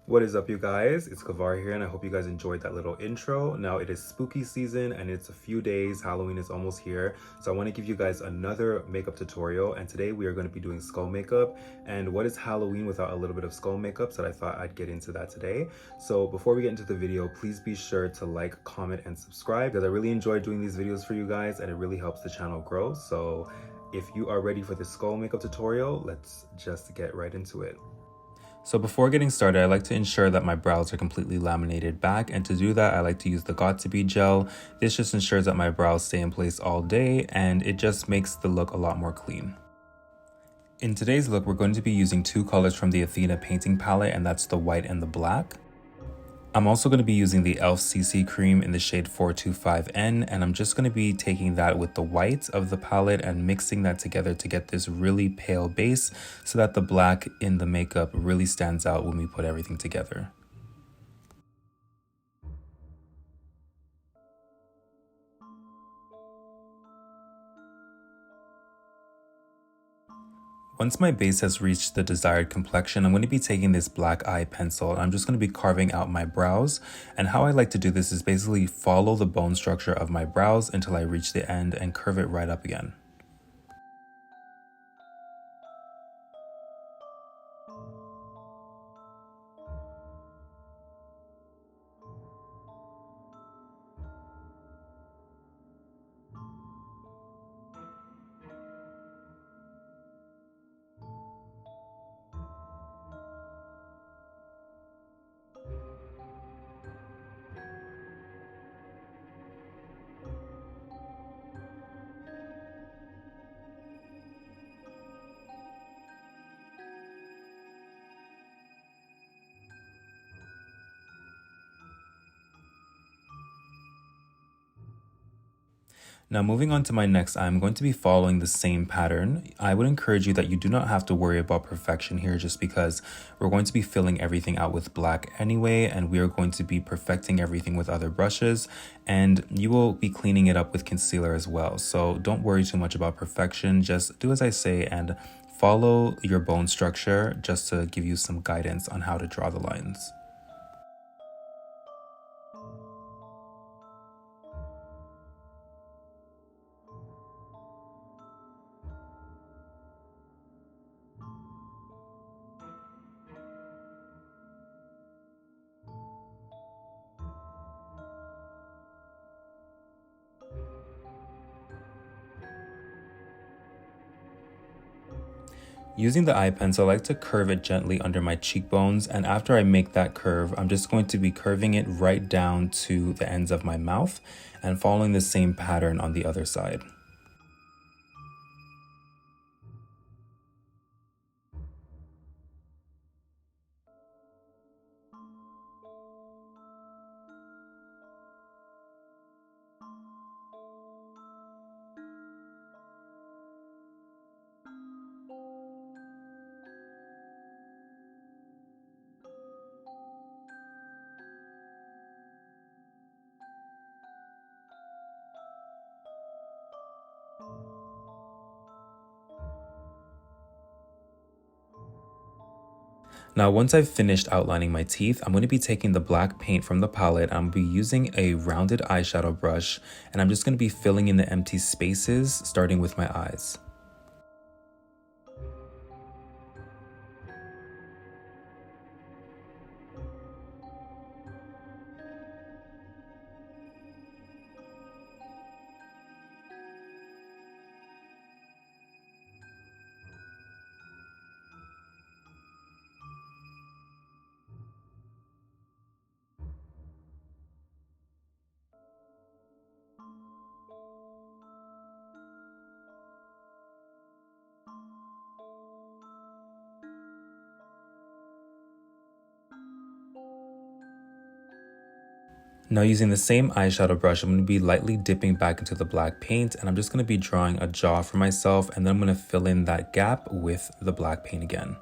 What is up, you guys? It's Kavar here, and I hope you guys enjoyed that little intro. Now, it is spooky season, and it's a few days. Halloween is almost here. So I want to give you guys another makeup tutorial, and today we are going to be doing skull makeup. And what is Halloween without a little bit of skull makeup? So I thought I'd get into that today. So before we get into the video, please be sure to like, comment, and subscribe, because I really enjoy doing these videos for you guys, and it really helps the channel grow. So if you are ready for the skull makeup tutorial, let's just get right into it. So before getting started, I like to ensure that my brows are completely laminated back, and to do that I like to use the Got2b gel. This just ensures that my brows stay in place all day, and it just makes the look a lot more clean. In today's look, we're going to be using two colors from the Athena painting palette, and that's the white and the black. I'm also going to be using the e.l.f. CC cream in the shade 425N, and I'm just going to be taking that with the white of the palette and mixing that together to get this really pale base so that the black in the makeup really stands out when we put everything together. Once my base has reached the desired complexion, I'm going to be taking this black eye pencil and I'm just going to be carving out my brows. And how I like to do this is basically follow the bone structure of my brows until I reach the end and curve it right up again. Now moving on to my next eye, I'm going to be following the same pattern. I would encourage you that you do not have to worry about perfection here, just because we're going to be filling everything out with black anyway, and we are going to be perfecting everything with other brushes, and you will be cleaning it up with concealer as well. So don't worry too much about perfection, just do as I say and follow your bone structure just to give you some guidance on how to draw the lines. Using the eye pencil, I like to curve it gently under my cheekbones, and after I make that curve, I'm just going to be curving it right down to the ends of my mouth and following the same pattern on the other side. Now, once I've finished outlining my teeth, I'm going to be taking the black paint from the palette. I'm going to be using a rounded eyeshadow brush, and I'm just going to be filling in the empty spaces, starting with my eyes. Now using the same eyeshadow brush, I'm going to be lightly dipping back into the black paint, and I'm just going to be drawing a jaw for myself, and then I'm going to fill in that gap with the black paint again.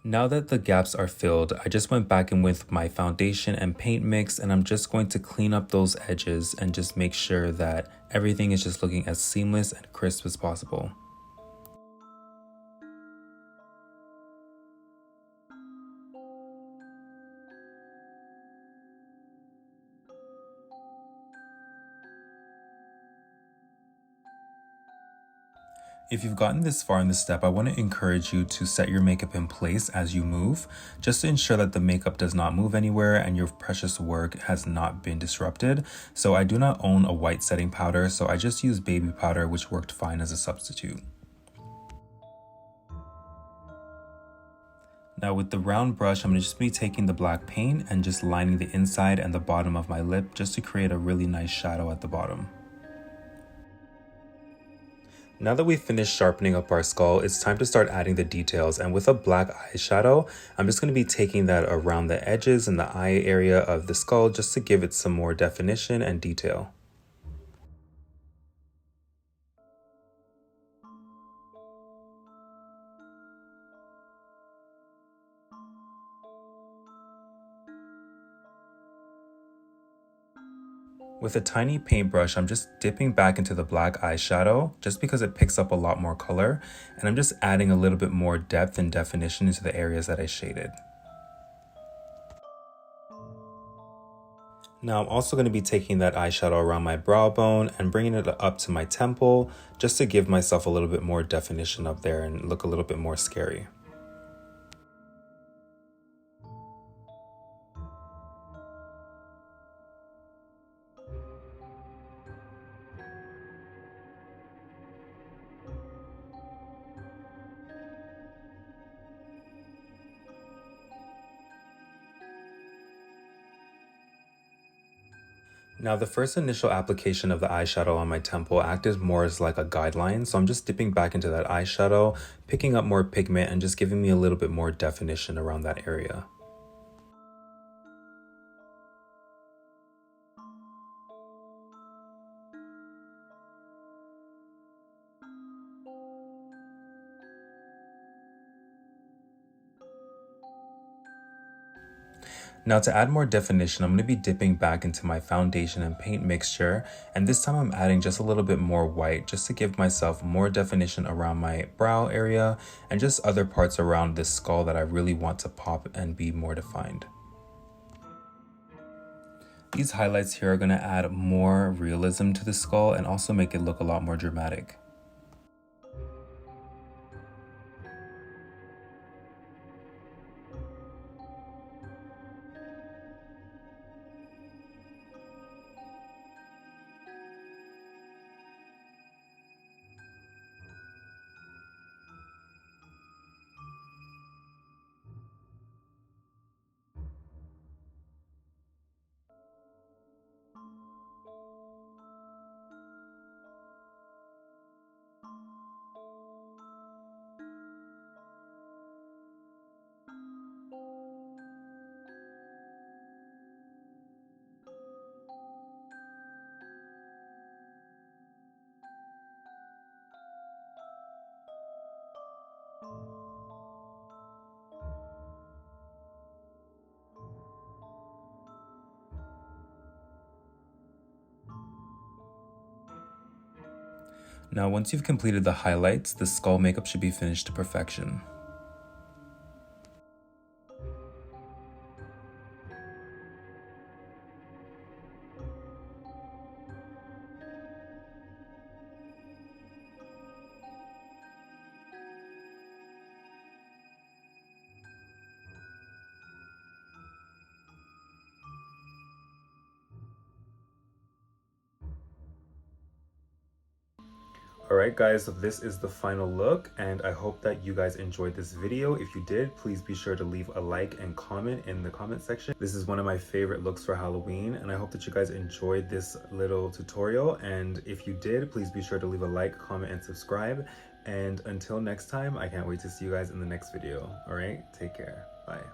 Now that the gaps are filled, I just went back in with my foundation and paint mix, and I'm just going to clean up those edges and just make sure that everything is just looking as seamless and crisp as possible. If you've gotten this far in the step, I want to encourage you to set your makeup in place as you move, just to ensure that the makeup does not move anywhere and your precious work has not been disrupted. So I do not own a white setting powder, so I just use baby powder, which worked fine as a substitute. Now with the round brush, I'm going to just be taking the black paint and just lining the inside and the bottom of my lip just to create a really nice shadow at the bottom. Now that we've finished sharpening up our skull, it's time to start adding the details, and with a black eyeshadow, I'm just going to be taking that around the edges and the eye area of the skull just to give it some more definition and detail. With a tiny paintbrush, I'm just dipping back into the black eyeshadow just because it picks up a lot more color, and I'm just adding a little bit more depth and definition into the areas that I shaded. Now I'm also going to be taking that eyeshadow around my brow bone and bringing it up to my temple just to give myself a little bit more definition up there and look a little bit more scary. Now the first initial application of the eyeshadow on my temple acted more as like a guideline, so I'm just dipping back into that eyeshadow, picking up more pigment and just giving me a little bit more definition around that area. Now to add more definition, I'm going to be dipping back into my foundation and paint mixture, and this time I'm adding just a little bit more white just to give myself more definition around my brow area and just other parts around this skull that I really want to pop and be more defined. These highlights here are going to add more realism to the skull and also make it look a lot more dramatic. Now, once you've completed the highlights, the skull makeup should be finished to perfection. Alright guys, so this is the final look, and I hope that you guys enjoyed this video. If you did, please be sure to leave a like and comment in the comment section. This is one of my favorite looks for Halloween, and I hope that you guys enjoyed this little tutorial. And if you did, please be sure to leave a like, comment, and subscribe. And until next time, I can't wait to see you guys in the next video. Alright, take care. Bye.